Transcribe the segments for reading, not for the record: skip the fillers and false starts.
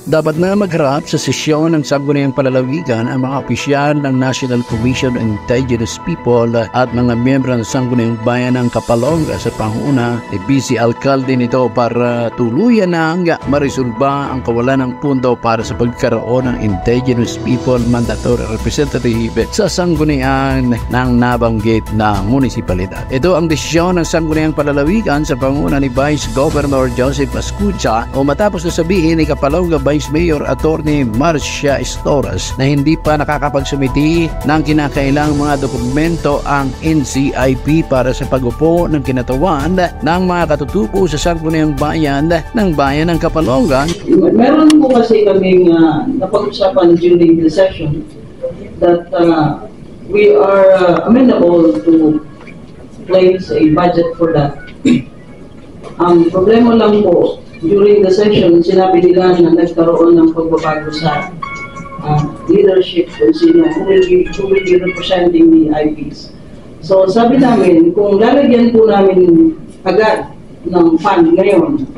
Dapat na magharap sa sesyon ng sangguniang palalawigan ang mga opisyal ng National Commission on Indigenous People at mga miyembro ng sangguniang bayan ng Kapalonga sa panguna ni Vice Alcalde nito para tuluyan na marisolba ang kawalan ng pundo para sa pagkaroon ng Indigenous People Mandatory Representative sa sangguniang ng nabanggit na munisipalidad. Ito ang desisyon ng sangguniang palalawigan sa panguna ni Vice Governor Joseph Ascucha o matapos na sabihin ni Kapalonga Vice Mayor Attorney Marcia Estoras na hindi pa nakakapagsumiti ng kinakailang mga dokumento ang NCIP para sa pag-upo ng kinatawan ng mga katutubo sa sangguniang bayan ng Kapalonga. Meron po kasi kaming napag-usapan during the session that we are amenable to place a budget for that. Ang problema lang po, during the session, sinabi nila na nagkaroon ng pagbabago sa leadership kung sino who will be representing the IPs. So sabi namin, kung lalagyan po namin agad ng fund ngayon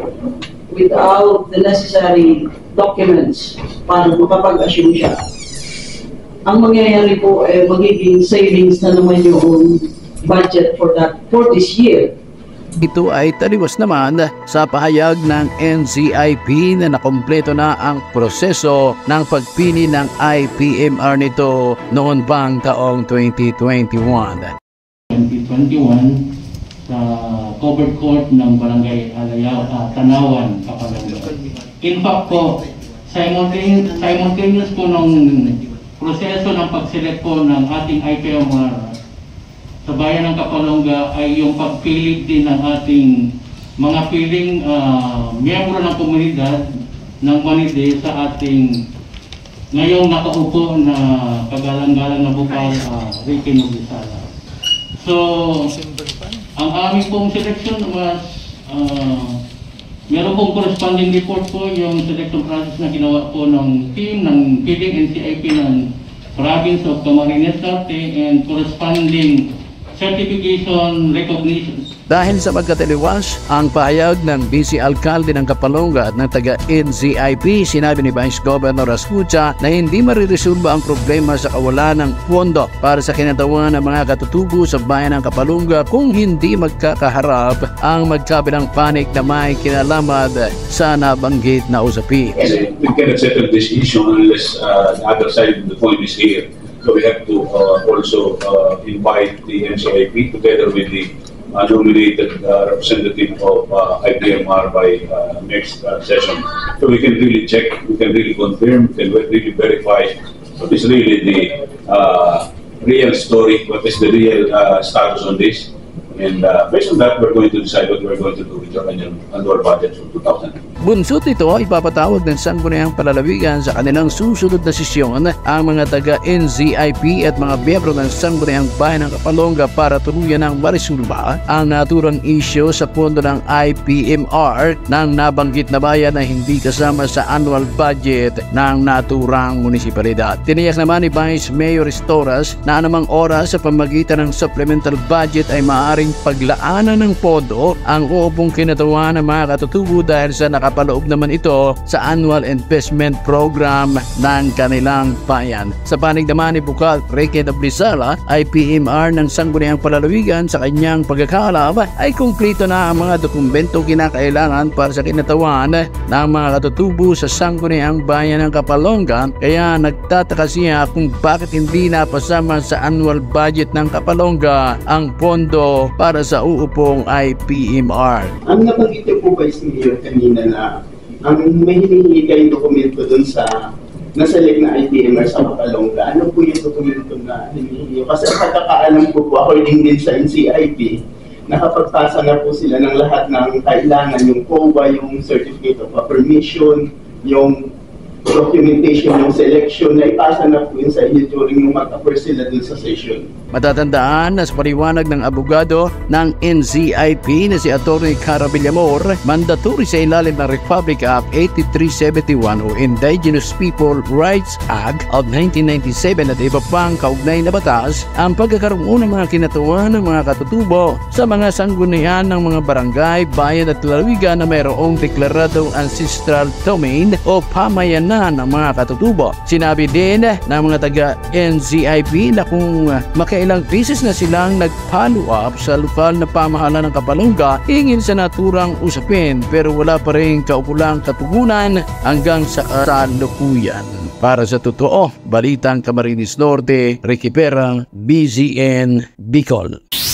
without the necessary documents para makapag-assume siya, ang mangyayari po ay magiging savings na naman yung budget for this year. Ito ay taliwas naman sa pahayag ng NCIP na nakompleto na ang proseso ng pagpili ng IPMR nito noon pang taong 2021. 2021 sa covered court ng Barangay Tanawan, Kapalonga. In fact po, simultaneous po ng proseso ng pag-select po ng ating IPMR sa bayan ng Kapalonga ay yung pagpili din ng ating mga piling miyembro ng komunidad ng Manide sa ating ngayong nakaupo na kagalang-galang na bukal Ricky Nobisala. So, ang aming pong selection was meron pong corresponding report po yung selection process na ginawa po ng team ng piling NCIP ng province of Camarines Norte and corresponding certification recognition. Dahil sa pagkataliwas, ang pahayag ng Vice Alcalde ng Kapalonga at ng taga-NCIP, sinabi ni Vice Governor Ascucha na hindi mariresolba ang problema sa kawalan ng pondo para sa kinatawan ng mga katutubo sa bayan ng Kapalonga kung hindi magkakaharap ang magkabilang panig na may kinalaman sa nabanggit na usapin. We cannot settle this issue unless the other side of the point is here. So we have to also invite the NCIP together with the nominated representative of IPMR by next session. So we can really check, we can really confirm, we can really verify what is really the real story, what is the real status on this. And based on that, we're going to decide what we're going to do with our annual budget for 2000. Bunsot nito, ipapatawag ng sangguniang palalawigan sa kanilang susunod na sesyon ang mga taga-NCIP at mga miyembro ng sangguniang bayan ng Kapalonga para tuluyan ng marisolba ang naturang issue sa pondo ng IPMR ng nabanggit na bayan na hindi kasama sa annual budget ng naturang munisipalidad. Tiniyak naman ni Vice Mayor Estoras na anumang oras sa pamagitan ng supplemental budget ay maaaring paglaanan ng pondo ang uupong kinatawan ng mga katutubo dahil sa nakapaloob naman ito sa annual investment program ng kanilang bayan. Sa panig naman ni Bukal Ricky Nobisala, IPMR ng sangguniang palalawigan sa kanyang pagkakalap ay kumpleto na ang mga dokumento kinakailangan para sa kinatawan ng mga katutubo sa sangguniang bayan ng Kapalonga, kaya nagtataka siya kung bakit hindi napasama sa annual budget ng Kapalonga ang pondo para sa uupong IPMR. Ang nabanggit po ba Mayor kanina na ang may hinihingi kayong dokumento dun sa naselect na IPMR sa Kapalonga, ano po yung dokumento na hinihingi? Kasi ang pagkakaalam po according din sa NCIP, nakapagpasa na po sila ng lahat ng kailangan, yung COA, yung Certificate of Permission, yung documentation ng selection na ipasa na po yun sa inyo during yung mag-appear sila dun sa session. Matatandaan na sa paliwanag ng abogado ng NZIP na si Atty. Cara Villamor, mandatory sa ilalim ng Republic Act 8371 o Indigenous People Rights Act of 1997 at iba pang kaugnay na batas ang pagkakaroon ng mga kinatuan ng mga katutubo sa mga sanggunian ng mga barangay, bayan at lalawigan na mayroong deklaradong ancestral domain o pamayanan ng mga katutubo. Sinabi din ng mga taga-NZIP na kung makailang beses na silang nag-follow up sa lokal na pamahalaan ng Kapalonga hingin sa naturang usapin pero wala pa rin kaukulang katugunan hanggang sa kasalukuyan. Para sa totoo, Balitang Camarines Norte, Ricky Pera, BZN, Bicol.